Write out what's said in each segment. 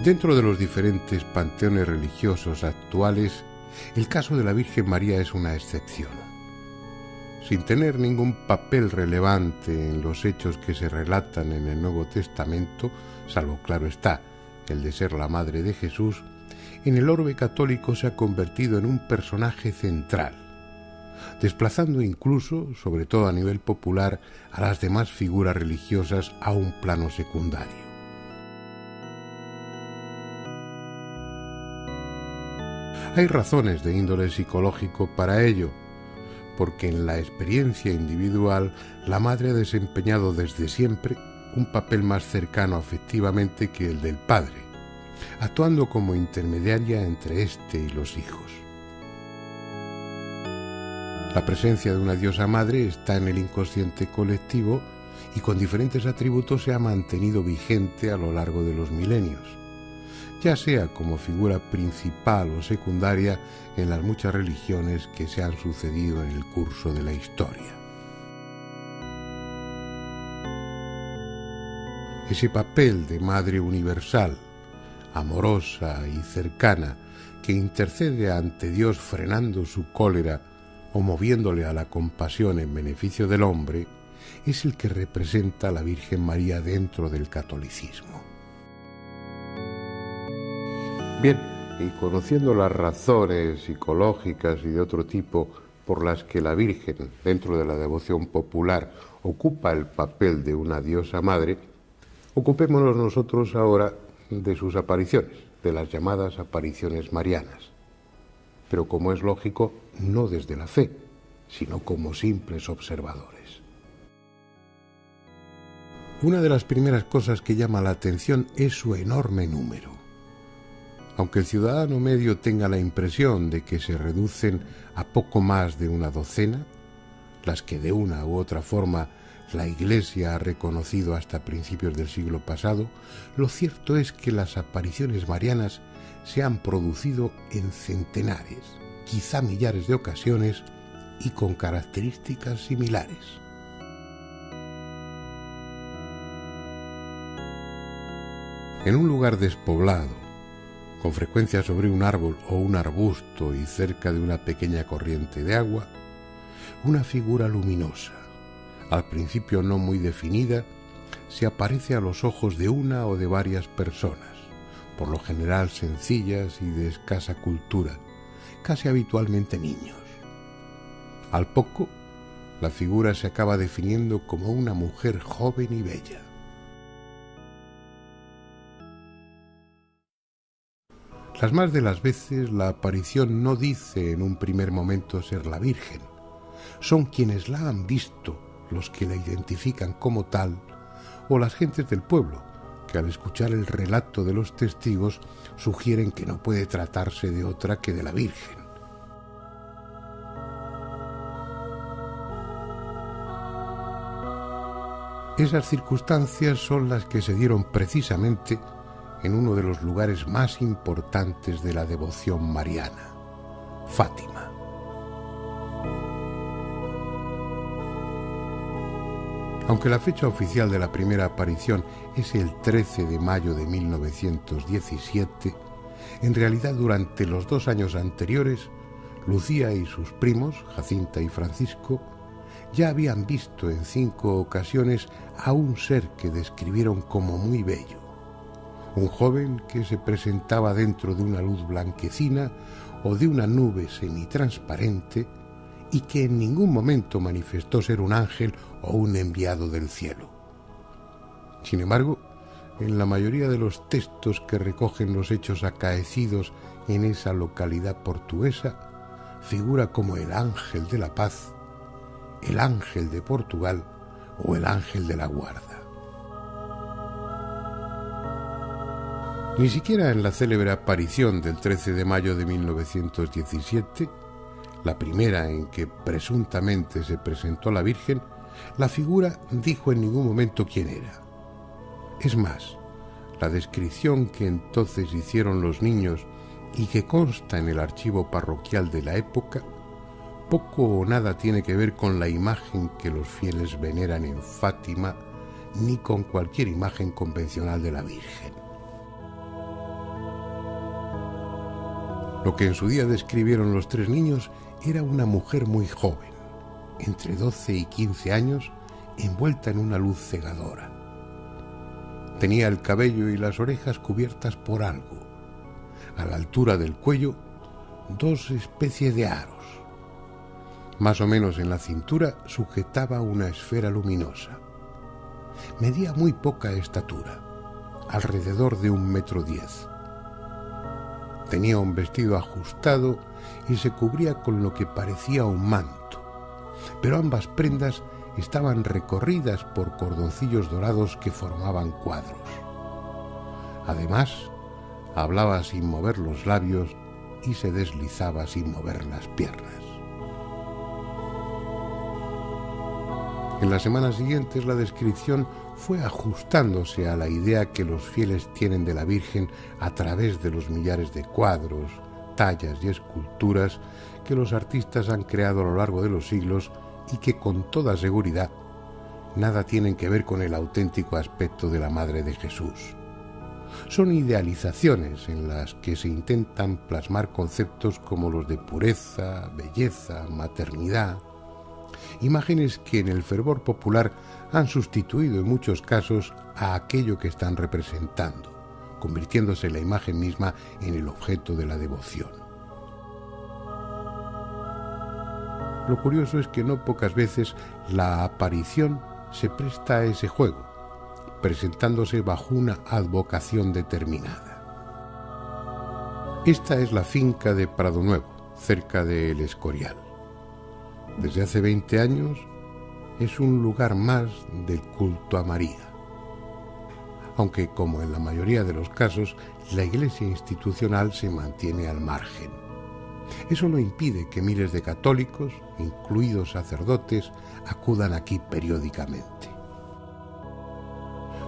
Dentro de los diferentes panteones religiosos actuales, el caso de la Virgen María es una excepción. Sin tener ningún papel relevante en los hechos que se relatan en el Nuevo Testamento, salvo, claro está, el de ser la madre de Jesús, en el orbe católico se ha convertido en un personaje central, desplazando incluso, sobre todo a nivel popular, a las demás figuras religiosas a un plano secundario. Hay razones de índole psicológico para ello, porque en la experiencia individual la madre ha desempeñado desde siempre un papel más cercano afectivamente que el del padre, actuando como intermediaria entre éste y los hijos. La presencia de una diosa madre está en el inconsciente colectivo y con diferentes atributos se ha mantenido vigente a lo largo de los milenios, ya sea como figura principal o secundaria en las muchas religiones que se han sucedido en el curso de la historia. Ese papel de madre universal, amorosa y cercana, que intercede ante Dios frenando su cólera o moviéndole a la compasión en beneficio del hombre, es el que representa a la Virgen María dentro del catolicismo. Bien, y conociendo las razones psicológicas y de otro tipo por las que la Virgen, dentro de la devoción popular, ocupa el papel de una diosa madre, ocupémonos nosotros ahora de sus apariciones, de las llamadas apariciones marianas. Pero como es lógico, no desde la fe, sino como simples observadores. Una de las primeras cosas que llama la atención es su enorme número. Aunque el ciudadano medio tenga la impresión de que se reducen a poco más de una docena, las que de una u otra forma la Iglesia ha reconocido hasta principios del siglo pasado, lo cierto es que las apariciones marianas se han producido en centenares, quizá millares de ocasiones y con características similares. En un lugar despoblado, con frecuencia sobre un árbol o un arbusto y cerca de una pequeña corriente de agua, una figura luminosa, al principio no muy definida, se aparece a los ojos de una o de varias personas, por lo general sencillas y de escasa cultura, casi habitualmente niños. Al poco, la figura se acaba definiendo como una mujer joven y bella. Las más de las veces la aparición no dice en un primer momento ser la Virgen. Son quienes la han visto los que la identifican como tal, o las gentes del pueblo, que al escuchar el relato de los testigos sugieren que no puede tratarse de otra que de la Virgen. Esas circunstancias son las que se dieron precisamente en uno de los lugares más importantes de la devoción mariana, Fátima. Aunque la fecha oficial de la primera aparición es el 13 de mayo de 1917, en realidad durante los 2 años anteriores, Lucía y sus primos, Jacinta y Francisco, ya habían visto en 5 ocasiones a un ser que describieron como muy bello. Un joven que se presentaba dentro de una luz blanquecina o de una nube semitransparente y que en ningún momento manifestó ser un ángel o un enviado del cielo. Sin embargo, en la mayoría de los textos que recogen los hechos acaecidos en esa localidad portuguesa, figura como el ángel de la paz, el ángel de Portugal o el ángel de la guarda. Ni siquiera en la célebre aparición del 13 de mayo de 1917, la primera en que presuntamente se presentó la Virgen, la figura dijo en ningún momento quién era. Es más, la descripción que entonces hicieron los niños y que consta en el archivo parroquial de la época, poco o nada tiene que ver con la imagen que los fieles veneran en Fátima, ni con cualquier imagen convencional de la Virgen. Lo que en su día describieron los tres niños era una mujer muy joven, entre 12 y 15 años, envuelta en una luz cegadora. Tenía el cabello y las orejas cubiertas por algo. A la altura del cuello, dos especies de aros. Más o menos en la cintura sujetaba una esfera luminosa. Medía muy poca estatura, alrededor de 1,10 m. Tenía un vestido ajustado y se cubría con lo que parecía un manto, pero ambas prendas estaban recorridas por cordoncillos dorados que formaban cuadros. Además, hablaba sin mover los labios y se deslizaba sin mover las piernas. En las semanas siguientes la descripción fue ajustándose a la idea que los fieles tienen de la Virgen a través de los millares de cuadros, tallas y esculturas que los artistas han creado a lo largo de los siglos y que con toda seguridad nada tienen que ver con el auténtico aspecto de la Madre de Jesús. Son idealizaciones en las que se intentan plasmar conceptos como los de pureza, belleza, maternidad, imágenes que en el fervor popular han sustituido en muchos casos a aquello que están representando, convirtiéndose la imagen misma en el objeto de la devoción. Lo curioso es que no pocas veces la aparición se presta a ese juego, presentándose bajo una advocación determinada. Esta es la finca de Prado Nuevo, cerca de El Escorial. Desde hace 20 años es un lugar más del culto a María, aunque, como en la mayoría de los casos, la iglesia institucional se mantiene al margen. Eso no impide que miles de católicos, incluidos sacerdotes, acudan aquí periódicamente.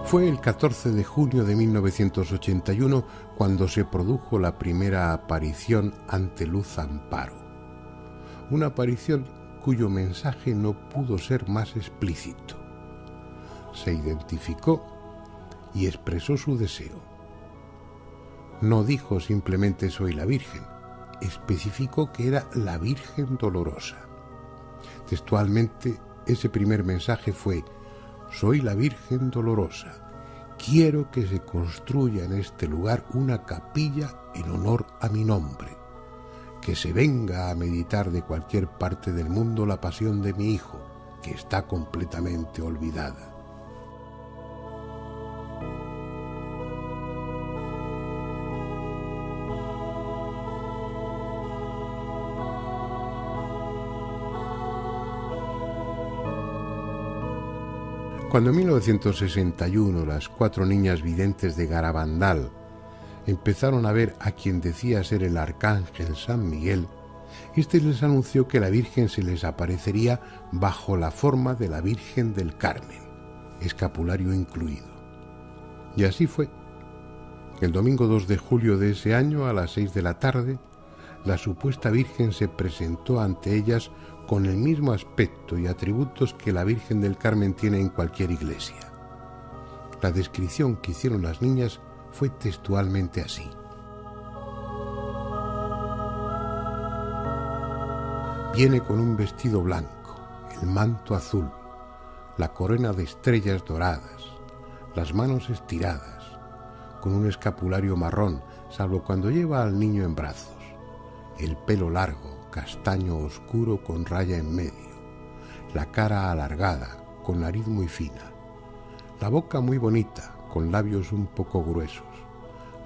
Fue el 14 de junio de 1981 cuando se produjo la primera aparición ante Luz Amparo. Una aparición cuyo mensaje no pudo ser más explícito. Se identificó y expresó su deseo. No dijo simplemente soy la Virgen, especificó que era la Virgen Dolorosa. Textualmente, ese primer mensaje fue: soy la Virgen Dolorosa, quiero que se construya en este lugar una capilla en honor a mi nombre, que se venga a meditar de cualquier parte del mundo la pasión de mi Hijo, que está completamente olvidada. Cuando en 1961 las 4 niñas videntes de Garabandal empezaron a ver a quien decía ser el arcángel San Miguel, este les anunció que la Virgen se les aparecería bajo la forma de la Virgen del Carmen, escapulario incluido. Y así fue. El domingo 2 de julio de ese año, a las 6 de la tarde, la supuesta Virgen se presentó ante ellas con el mismo aspecto y atributos que la Virgen del Carmen tiene en cualquier iglesia. La descripción que hicieron las niñas fue textualmente así: viene con un vestido blanco, el manto azul, la corona de estrellas doradas, las manos estiradas, con un escapulario marrón, salvo cuando lleva al niño en brazos, el pelo largo, castaño oscuro con raya en medio, la cara alargada, con nariz muy fina, la boca muy bonita, con labios un poco gruesos,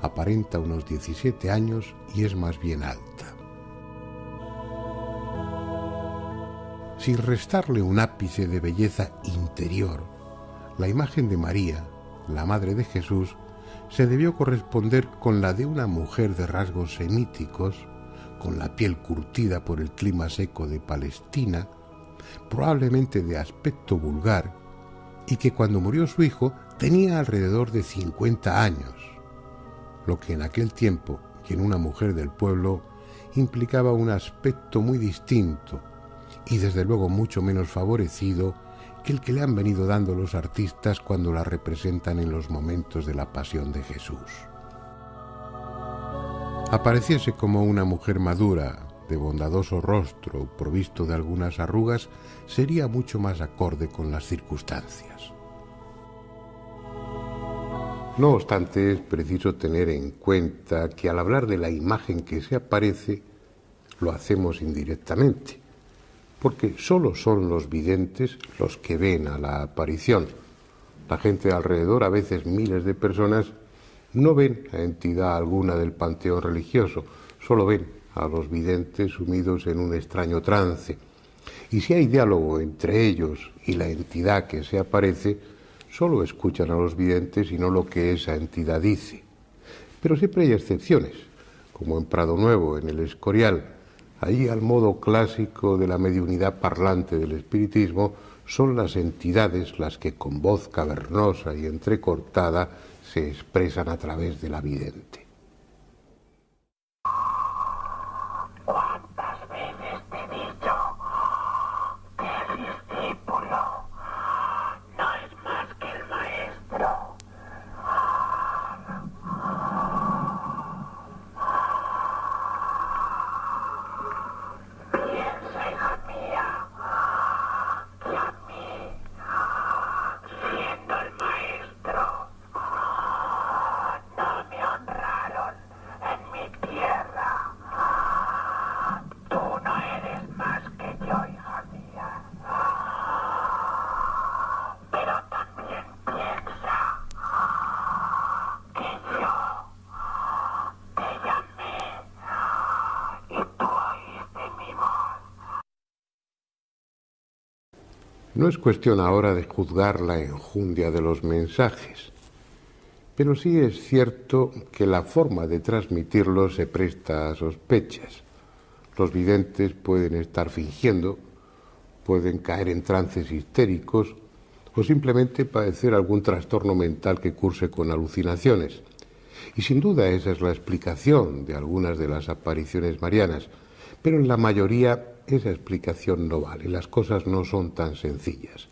aparenta unos 17 años y es más bien alta. Sin restarle un ápice de belleza interior, la imagen de María, la Madre de Jesús, se debió corresponder con la de una mujer de rasgos semíticos, con la piel curtida por el clima seco de Palestina, probablemente de aspecto vulgar, y que cuando murió su hijo tenía alrededor de 50 años, lo que en aquel tiempo, y en una mujer del pueblo, implicaba un aspecto muy distinto y desde luego mucho menos favorecido que el que le han venido dando los artistas cuando la representan en los momentos de la Pasión de Jesús. apareciese como una mujer madura, de bondadoso rostro, provisto de algunas arrugas, sería mucho más acorde con las circunstancias. No obstante, es preciso tener en cuenta que al hablar de la imagen que se aparece, lo hacemos indirectamente, porque solo son los videntes los que ven a la aparición. La gente alrededor, a veces miles de personas, no ven a entidad alguna del panteón religioso, solo ven a los videntes sumidos en un extraño trance. Y si hay diálogo entre ellos y la entidad que se aparece, solo escuchan a los videntes y no lo que esa entidad dice. Pero siempre hay excepciones, como en Prado Nuevo, en El Escorial. Allí, al modo clásico de la mediunidad parlante del espiritismo, son las entidades las que con voz cavernosa y entrecortada se expresan a través de la vidente. ¿Cuántas veces te he dicho que el discípulo no es más que el maestro? Piensa, hija mía, que a mí, siendo el maestro, no me honraron en mi tierra. Tú no eres más que yo, hija mía. Pero también piensa que yo te llamé y tú oíste mi voz. No es cuestión ahora de juzgar la enjundia de los mensajes, pero sí es cierto que la forma de transmitirlos se presta a sospechas. Los videntes pueden estar fingiendo, pueden caer en trances histéricos o simplemente padecer algún trastorno mental que curse con alucinaciones. Y sin duda esa es la explicación de algunas de las apariciones marianas, pero en la mayoría esa explicación no vale, las cosas no son tan sencillas.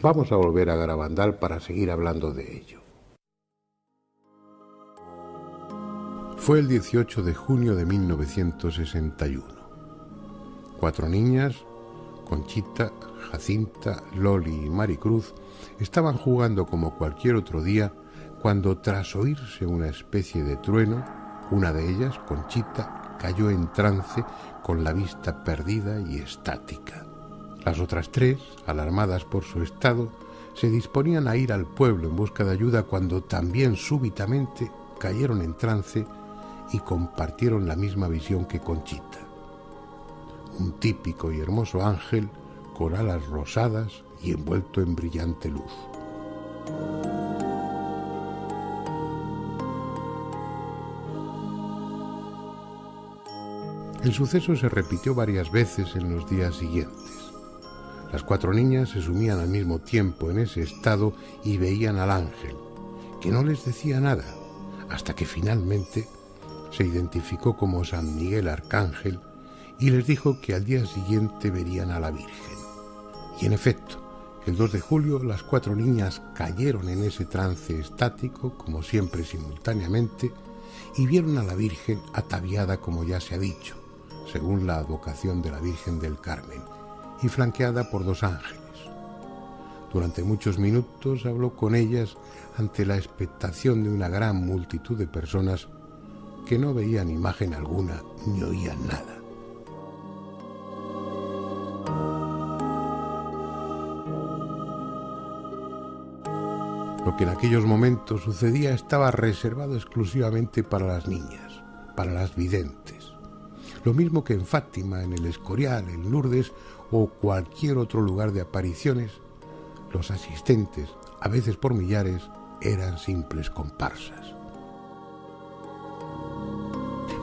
Vamos a volver a Garabandal para seguir hablando de ello. Fue el 18 de junio de 1961. 4 niñas, Conchita, Jacinta, Loli y Maricruz, estaban jugando como cualquier otro día cuando, tras oírse una especie de trueno, una de ellas, Conchita, cayó en trance con la vista perdida y estática. Las otras 3, alarmadas por su estado, se disponían a ir al pueblo en busca de ayuda cuando también súbitamente cayeron en trance y compartieron la misma visión que Conchita. Un típico y hermoso ángel con alas rosadas y envuelto en brillante luz. El suceso se repitió varias veces en los días siguientes. Las 4 niñas se sumían al mismo tiempo en ese estado y veían al ángel, que no les decía nada, hasta que finalmente se identificó como San Miguel Arcángel y les dijo que al día siguiente verían a la Virgen. Y en efecto, el 2 de julio las 4 niñas cayeron en ese trance estático, como siempre simultáneamente, y vieron a la Virgen ataviada, como ya se ha dicho, según la advocación de la Virgen del Carmen, y flanqueada por 2 ángeles. Durante muchos minutos habló con ellas ante la expectación de una gran multitud de personas que no veían imagen alguna ni oían nada. Lo que en aquellos momentos sucedía estaba reservado exclusivamente para las niñas, para las videntes. Lo mismo que en Fátima, en El Escorial, en Lourdes o cualquier otro lugar de apariciones, los asistentes, a veces por millares, eran simples comparsas.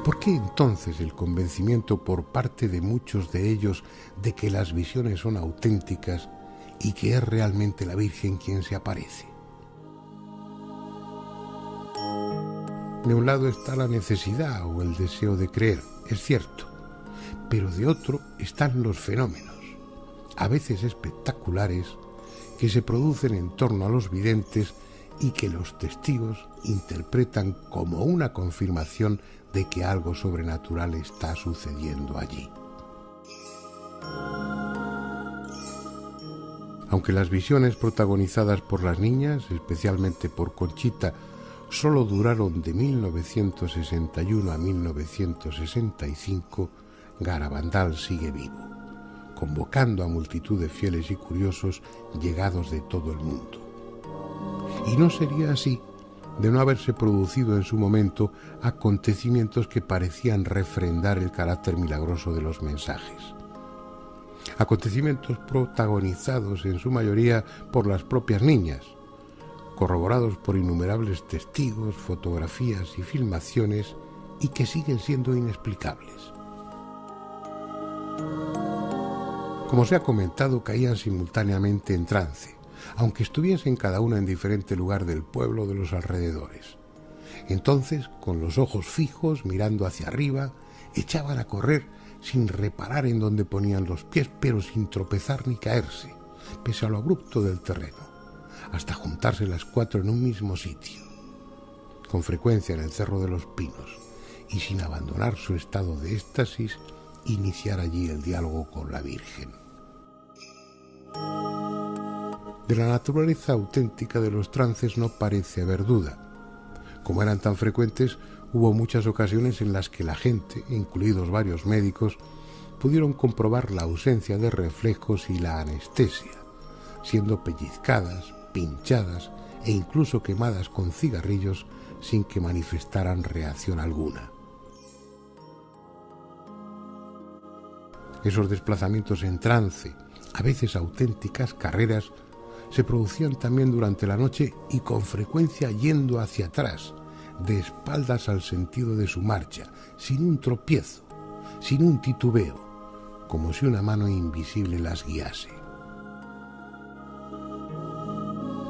¿Por qué entonces el convencimiento por parte de muchos de ellos de que las visiones son auténticas y que es realmente la Virgen quien se aparece? De un lado está la necesidad o el deseo de creer, es cierto, pero de otro están los fenómenos, a veces espectaculares, que se producen en torno a los videntes y que los testigos interpretan como una confirmación de que algo sobrenatural está sucediendo allí. Aunque las visiones protagonizadas por las niñas, especialmente por Conchita, solo duraron de 1961 a 1965, Garabandal sigue vivo, convocando a multitud de fieles y curiosos llegados de todo el mundo. Y no sería así de no haberse producido en su momento acontecimientos que parecían refrendar el carácter milagroso de los mensajes. Acontecimientos protagonizados en su mayoría por las propias niñas, corroborados por innumerables testigos, fotografías y filmaciones, y que siguen siendo inexplicables. Como se ha comentado, caían simultáneamente en trance, aunque estuviesen cada una en diferente lugar del pueblo o de los alrededores. Entonces, con los ojos fijos, mirando hacia arriba, echaban a correr sin reparar en dónde ponían los pies, pero sin tropezar ni caerse, pese a lo abrupto del terreno, hasta juntarse las cuatro en un mismo sitio, con frecuencia en el Cerro de los Pinos, y sin abandonar su estado de éxtasis, iniciar allí el diálogo con la Virgen. De la naturaleza auténtica de los trances no parece haber duda. Como eran tan frecuentes, hubo muchas ocasiones en las que la gente, incluidos varios médicos, pudieron comprobar la ausencia de reflejos y la anestesia, siendo pellizcadas, pinchadas e incluso quemadas con cigarrillos sin que manifestaran reacción alguna. Esos desplazamientos en trance, a veces auténticas carreras, se producían también durante la noche y con frecuencia yendo hacia atrás, de espaldas al sentido de su marcha, sin un tropiezo, sin un titubeo, como si una mano invisible las guiase.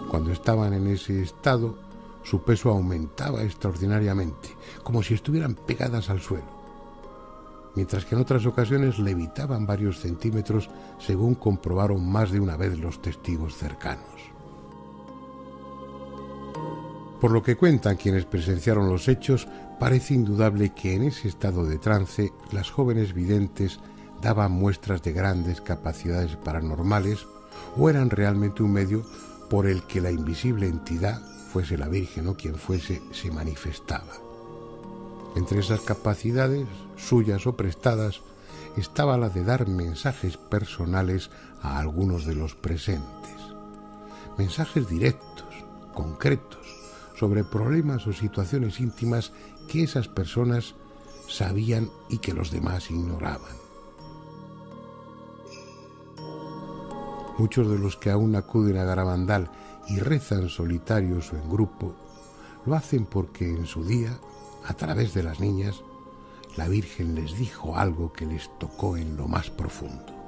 Cuando estaban en ese estado, su peso aumentaba extraordinariamente, como si estuvieran pegadas al suelo, mientras que en otras ocasiones levitaban varios centímetros, según comprobaron más de una vez los testigos cercanos. Por lo que cuentan quienes presenciaron los hechos, parece indudable que en ese estado de trance las jóvenes videntes daban muestras de grandes capacidades paranormales o eran realmente un medio por el que la invisible entidad, fuese la Virgen o quien fuese, se manifestaba. Entre esas capacidades, suyas o prestadas, estaba la de dar mensajes personales a algunos de los presentes. Mensajes directos, concretos, sobre problemas o situaciones íntimas que esas personas sabían y que los demás ignoraban. Muchos de los que aún acuden a Garabandal y rezan solitarios o en grupo, lo hacen porque en su día, a través de las niñas, la Virgen les dijo algo que les tocó en lo más profundo.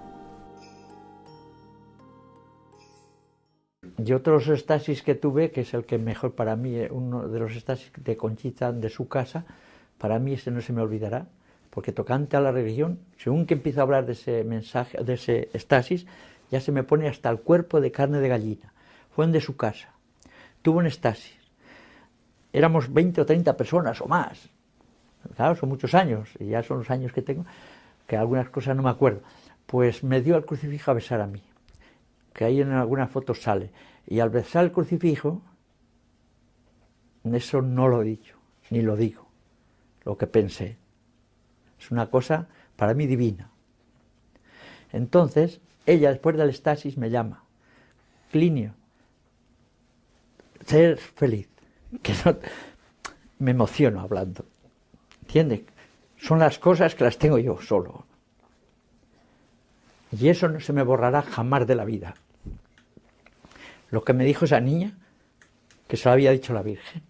Y otros estasis que tuve, que es el que mejor para mí, uno de los estasis de Conchita de su casa, para mí ese no se me olvidará, porque tocante a la religión, según que empiezo a hablar de ese mensaje, de ese estasis, ya se me pone hasta el cuerpo de carne de gallina. Fue en de su casa, tuvo un estasis, éramos 20 o 30 personas o más, claro, son muchos años, y ya son los años que tengo, que algunas cosas no me acuerdo, pues me dio al crucifijo a besar a mí, que ahí en algunas fotos sale, y al besar el crucifijo, eso no lo he dicho, ni lo digo, lo que pensé, es una cosa para mí divina. Entonces, ella después del estasis me llama, Clinio, ser feliz, que no, me emociono hablando, ¿entiendes? Son las cosas que las tengo yo solo. Y eso no se me borrará jamás de la vida. Lo que me dijo esa niña, que se lo había dicho la Virgen.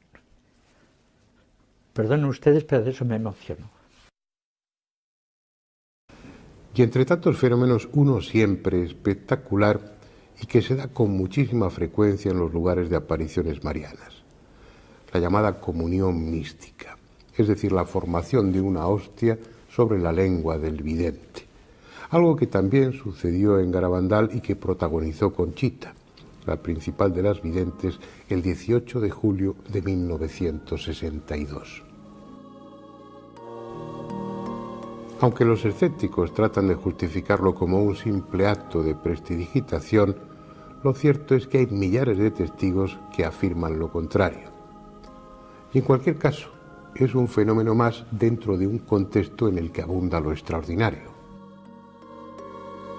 Perdonen ustedes, pero de eso me emociono. Y entre tantos fenómenos, uno siempre espectacular y que se da con muchísima frecuencia en los lugares de apariciones marianas. La llamada comunión mística, es decir, la formación de una hostia sobre la lengua del vidente. Algo que también sucedió en Garabandal y que protagonizó Conchita, la principal de las videntes, el 18 de julio de 1962. Aunque los escépticos tratan de justificarlo como un simple acto de prestidigitación, lo cierto es que hay millares de testigos que afirman lo contrario. Y en cualquier caso, es un fenómeno más dentro de un contexto en el que abunda lo extraordinario.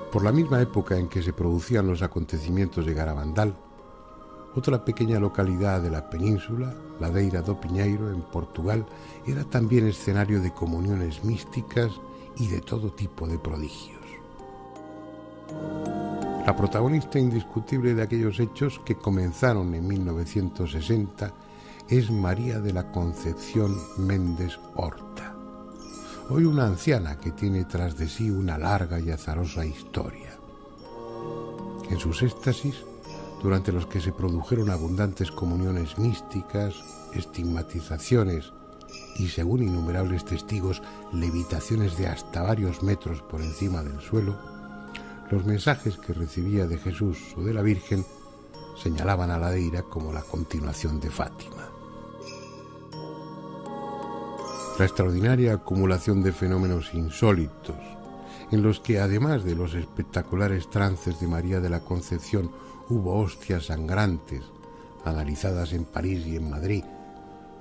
Por la misma época en que se producían los acontecimientos de Garabandal, otra pequeña localidad de la península, Ladeira do Piñeiro, en Portugal, era también escenario de comuniones místicas y de todo tipo de prodigios. La protagonista indiscutible de aquellos hechos que comenzaron en 1960 es María de la Concepción Méndez Horta, hoy una anciana que tiene tras de sí una larga y azarosa historia. En sus éxtasis, durante los que se produjeron abundantes comuniones místicas, estigmatizaciones y, según innumerables testigos, levitaciones de hasta varios metros por encima del suelo, los mensajes que recibía de Jesús o de la Virgen señalaban a Ladeira como la continuación de Fátima. La extraordinaria acumulación de fenómenos insólitos, en los que, además de los espectaculares trances de María de la Concepción, hubo hostias sangrantes, analizadas en París y en Madrid,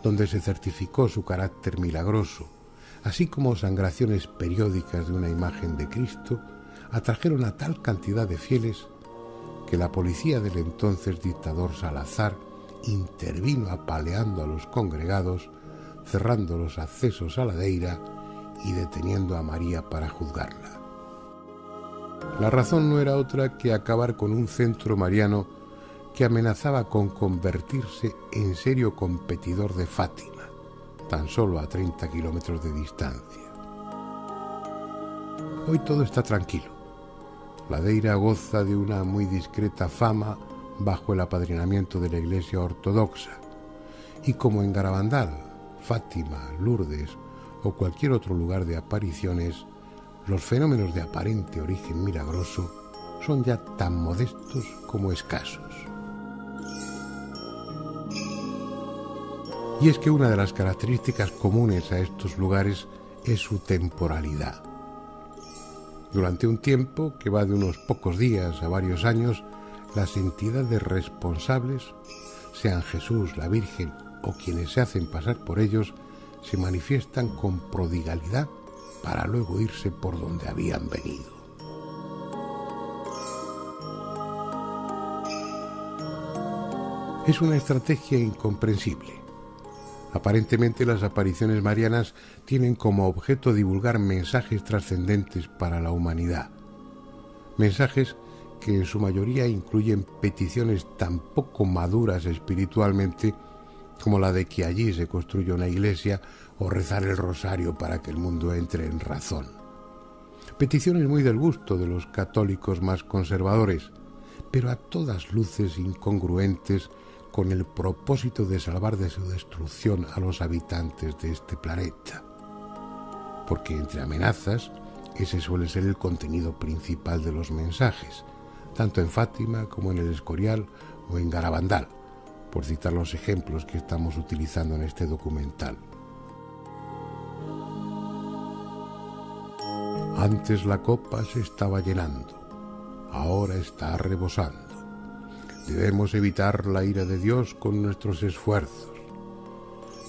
donde se certificó su carácter milagroso, así como sangraciones periódicas de una imagen de Cristo, atrajeron a tal cantidad de fieles que la policía del entonces dictador Salazar intervino apaleando a los congregados, cerrando los accesos a Ladeira y deteniendo a María para juzgarla. La razón no era otra que acabar con un centro mariano que amenazaba con convertirse en serio competidor de Fátima, tan solo a 30 kilómetros de distancia. Hoy todo está tranquilo. Ladeira goza de una muy discreta fama bajo el apadrinamiento de la Iglesia Ortodoxa, y como en Garabandal, Fátima, Lourdes o cualquier otro lugar de apariciones, los fenómenos de aparente origen milagroso son ya tan modestos como escasos. Y es que una de las características comunes a estos lugares es su temporalidad. Durante un tiempo que va de unos pocos días a varios años, las entidades responsables, sean Jesús, la Virgen o quienes se hacen pasar por ellos, se manifiestan con prodigalidad para luego irse por donde habían venido. Es una estrategia incomprensible. Aparentemente las apariciones marianas tienen como objeto divulgar mensajes trascendentes para la humanidad. Mensajes que en su mayoría incluyen peticiones tan poco maduras espiritualmente como la de que allí se construya una iglesia o rezar el rosario para que el mundo entre en razón. Peticiones muy del gusto de los católicos más conservadores, pero a todas luces incongruentes con el propósito de salvar de su destrucción a los habitantes de este planeta. Porque entre amenazas, ese suele ser el contenido principal de los mensajes, tanto en Fátima como en el Escorial o en Garabandal, por citar los ejemplos que estamos utilizando en este documental. Antes la copa se estaba llenando, ahora está rebosando. Debemos evitar la ira de Dios con nuestros esfuerzos.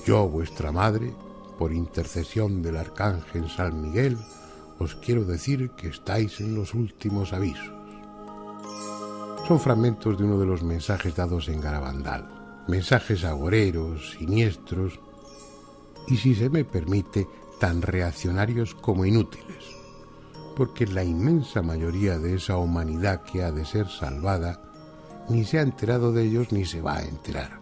Yo, vuestra madre, por intercesión del arcángel San Miguel, os quiero decir que estáis en los últimos avisos. Son fragmentos de uno de los mensajes dados en Garabandal. Mensajes agoreros, siniestros y, si se me permite, tan reaccionarios como inútiles, porque la inmensa mayoría de esa humanidad que ha de ser salvada ni se ha enterado de ellos ni se va a enterar.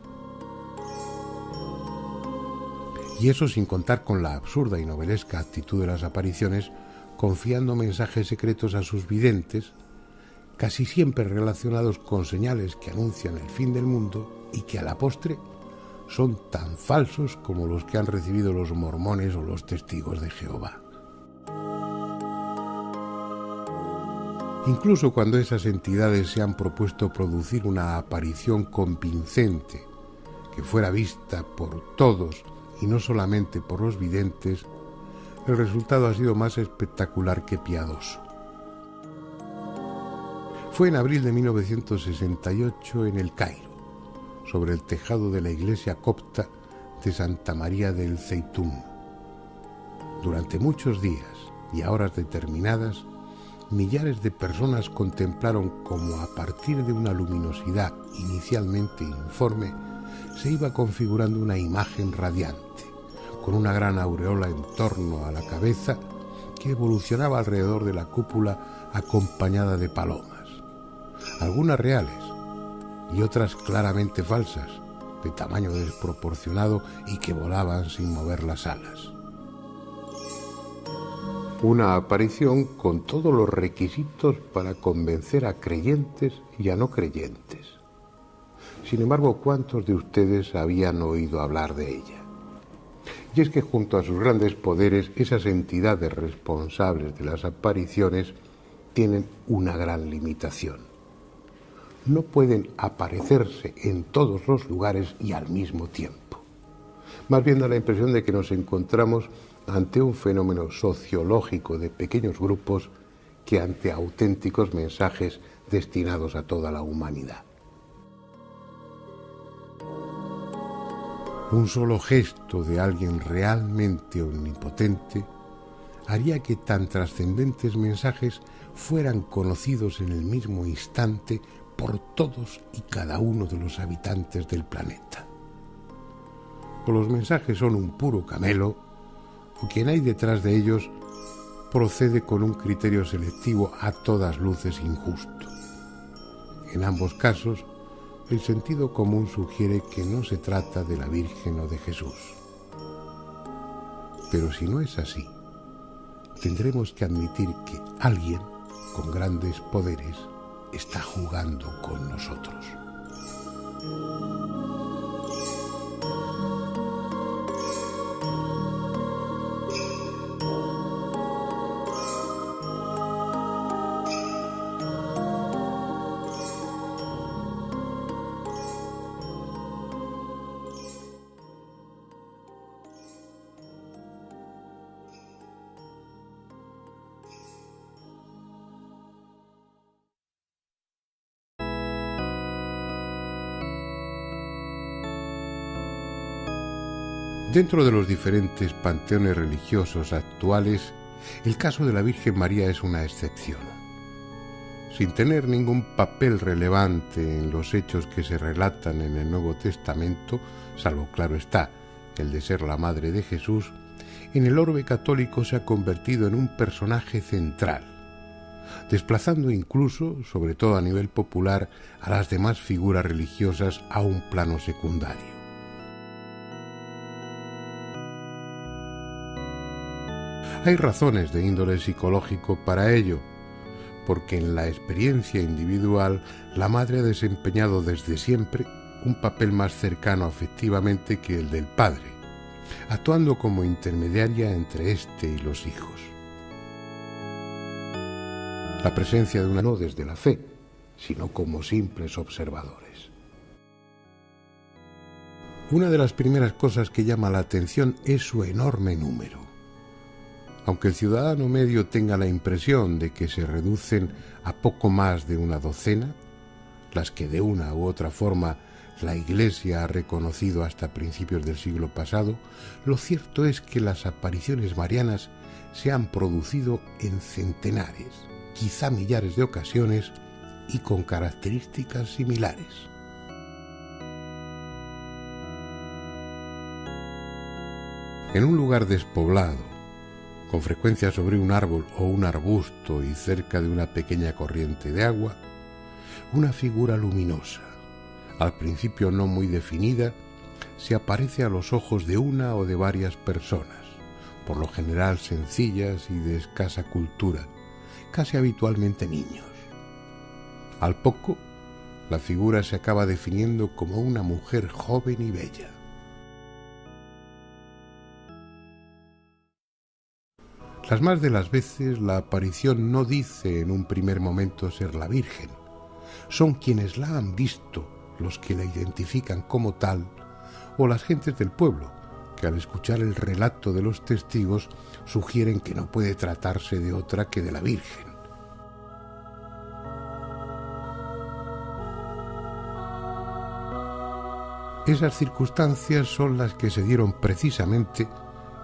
Y eso sin contar con la absurda y novelesca actitud de las apariciones, confiando mensajes secretos a sus videntes, casi siempre relacionados con señales que anuncian el fin del mundo y que a la postre son tan falsos como los que han recibido los mormones o los testigos de Jehová. Incluso cuando esas entidades se han propuesto producir una aparición convincente que fuera vista por todos y no solamente por los videntes, el resultado ha sido más espectacular que piadoso. Fue en abril de 1968 en El Cairo, sobre el tejado de la iglesia copta de Santa María del Zeitún. Durante muchos días y a horas determinadas, millares de personas contemplaron cómo a partir de una luminosidad inicialmente informe se iba configurando una imagen radiante, con una gran aureola en torno a la cabeza que evolucionaba alrededor de la cúpula acompañada de palomas, algunas reales y otras claramente falsas, de tamaño desproporcionado y que volaban sin mover las alas. Una aparición con todos los requisitos para convencer a creyentes y a no creyentes. Sin embargo, ¿cuántos de ustedes habían oído hablar de ella? Y es que junto a sus grandes poderes, esas entidades responsables de las apariciones tienen una gran limitación. No pueden aparecerse en todos los lugares y al mismo tiempo. Más bien da la impresión de que nos encontramos ante un fenómeno sociológico de pequeños grupos que ante auténticos mensajes destinados a toda la humanidad. Un solo gesto de alguien realmente omnipotente haría que tan trascendentes mensajes fueran conocidos en el mismo instante por todos y cada uno de los habitantes del planeta. O los mensajes son un puro camelo, o quien hay detrás de ellos procede con un criterio selectivo a todas luces injusto. En ambos casos, el sentido común sugiere que no se trata de la Virgen o de Jesús. Pero si no es así, tendremos que admitir que alguien con grandes poderes está jugando con nosotros. Dentro de los diferentes panteones religiosos actuales, el caso de la Virgen María es una excepción. Sin tener ningún papel relevante en los hechos que se relatan en el Nuevo Testamento, salvo, claro está, el de ser la madre de Jesús, en el orbe católico se ha convertido en un personaje central, desplazando incluso, sobre todo a nivel popular, a las demás figuras religiosas a un plano secundario. Hay razones de índole psicológico para ello, porque en la experiencia individual la madre ha desempeñado desde siempre un papel más cercano afectivamente que el del padre, actuando como intermediaria entre éste y los hijos. La presencia de una no desde la fe, sino como simples observadores. Una de las primeras cosas que llama la atención es su enorme número. Aunque el ciudadano medio tenga la impresión de que se reducen a poco más de una docena, las que de una u otra forma la Iglesia ha reconocido hasta principios del siglo pasado, lo cierto es que las apariciones marianas se han producido en centenares, quizá millares de ocasiones y con características similares. En un lugar despoblado, con frecuencia sobre un árbol o un arbusto y cerca de una pequeña corriente de agua, una figura luminosa, al principio no muy definida, se aparece a los ojos de una o de varias personas, por lo general sencillas y de escasa cultura, casi habitualmente niños. Al poco, la figura se acaba definiendo como una mujer joven y bella. Las más de las veces la aparición no dice en un primer momento ser la Virgen. Son quienes la han visto los que la identifican como tal, o las gentes del pueblo, que al escuchar el relato de los testigos sugieren que no puede tratarse de otra que de la Virgen. Esas circunstancias son las que se dieron precisamente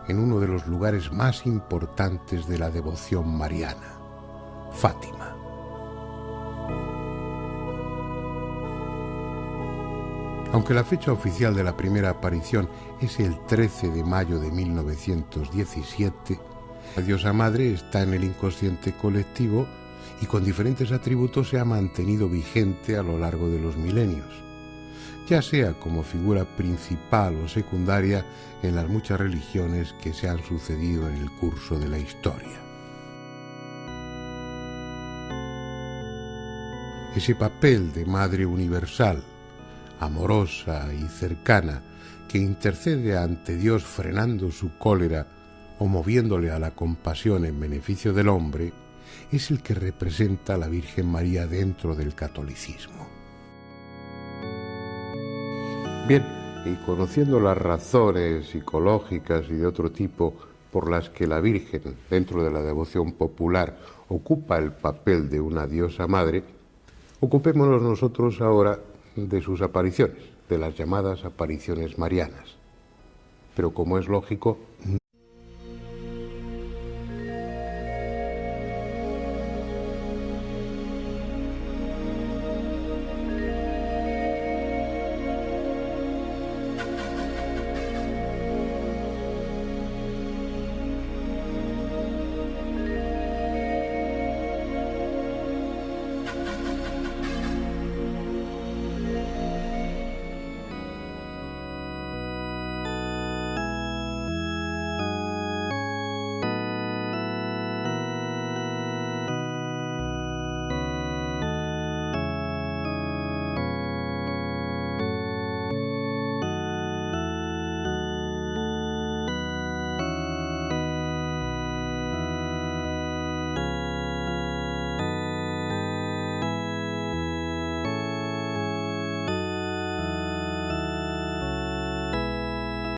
en uno de los lugares más importantes de la devoción mariana, Fátima. Aunque la fecha oficial de la primera aparición es el 13 de mayo de 1917, la diosa madre está en el inconsciente colectivo y con diferentes atributos se ha mantenido vigente a lo largo de los milenios, ya sea como figura principal o secundaria en las muchas religiones que se han sucedido en el curso de la historia. Ese papel de madre universal, amorosa y cercana, que intercede ante Dios frenando su cólera o moviéndole a la compasión en beneficio del hombre, es el que representa a la Virgen María dentro del catolicismo. Bien, y conociendo las razones psicológicas y de otro tipo por las que la Virgen, dentro de la devoción popular, ocupa el papel de una diosa madre, ocupémonos nosotros ahora de sus apariciones, de las llamadas apariciones marianas. Pero como es lógico,